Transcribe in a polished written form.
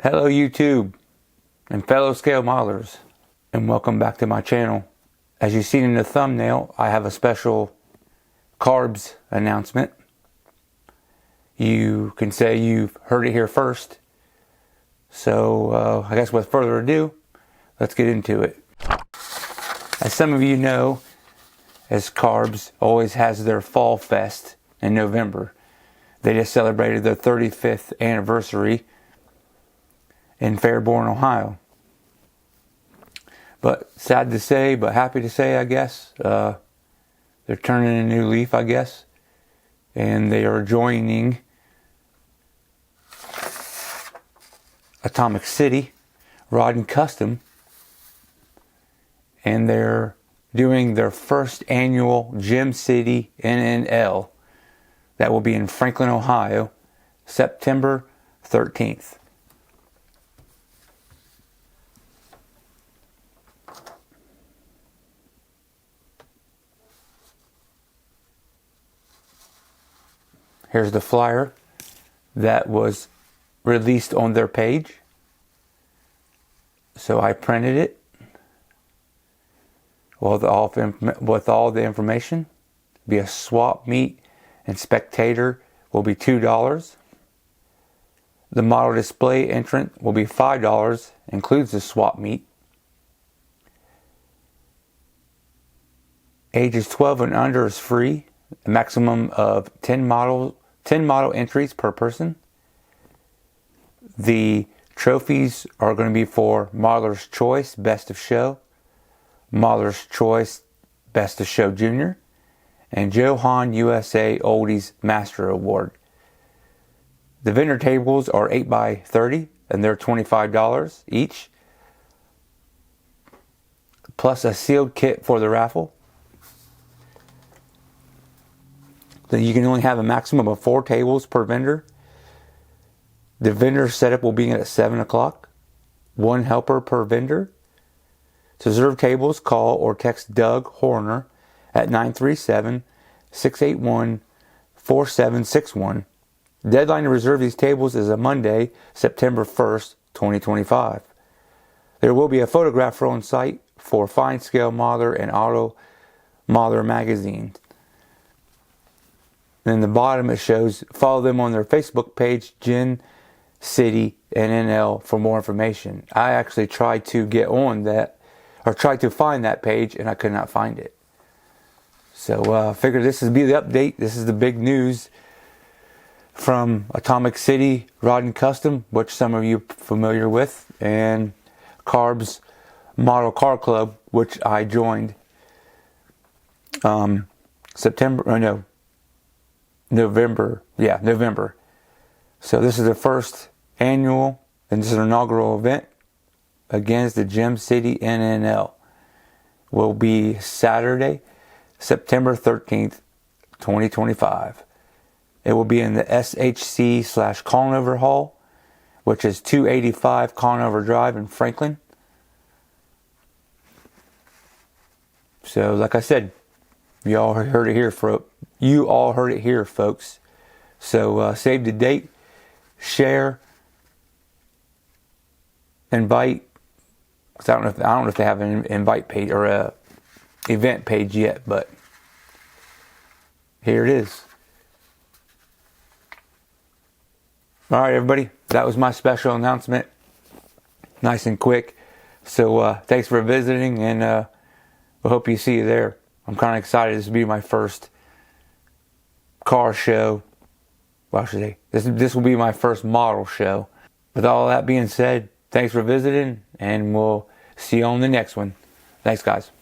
Hello YouTube and fellow scale modelers, and welcome back to my channel. As you've seen in the thumbnail, I have a special CARBS announcement. You can say you've heard it here first. So I guess with further ado, let's get into it. As some of you know, as CARBS always has their Fall Fest in November. They just celebrated their 35th anniversary in Fairborn, Ohio. But sad to say, but happy to say, I guess, they're turning a new leaf, I guess, and they are joining Atomic City Rod and Custom, and they're doing their first annual CITY NNL that will be in Franklin, Ohio, September 13th. Here's the flyer that was released on their page. So I printed it with all the information. Be a swap meet and spectator will be $2. The model display entrant will be $5, includes the swap meet. Ages 12 and under is free. A maximum of 10 model entries per person. The trophies are going to be for Modeler's Choice Best of Show, Modeler's Choice Best of Show Junior, and Johan USA Oldies Master Award. The vendor tables are 8x30 and they're $25 each, plus a sealed kit for the raffle. Then you can only have a maximum of 4 tables per vendor. The vendor setup will be at 7 o'clock. 1 helper per vendor. To reserve tables, call or text Doug Horner at 937-681-4761. Deadline to reserve these tables is a Monday, September 1st, 2025. There will be a photographer on site for Fine Scale Modeler and Auto Modeler magazine. And in the bottom it shows, follow them on their Facebook page, CITY NNL, for more information. I actually tried to get on that, or tried to find that page, and I could not find it. So I figured this would be the update. This is the big news from Atomic City Rod and Custom, which some of you are familiar with, and CARBS Model Car Club, which I joined November. So this is the first annual, and this is an inaugural event against the CITY NNL. Will be Saturday, September 13th, 2025. It will be in the SHC/Conover Hall, which is 285 Conover Drive in Franklin. So, like I said, you all heard it here, folks. So save the date, share, invite. Cause I don't know if they have an invite page or a event page yet, but here it is. All right, everybody, that was my special announcement. Nice and quick. So thanks for visiting, and I hope you see you there. I'm kind of excited. This will be my first car show. Well, I should say, this will be my first model show. With all that being said, thanks for visiting, and we'll see you on the next one. Thanks, guys.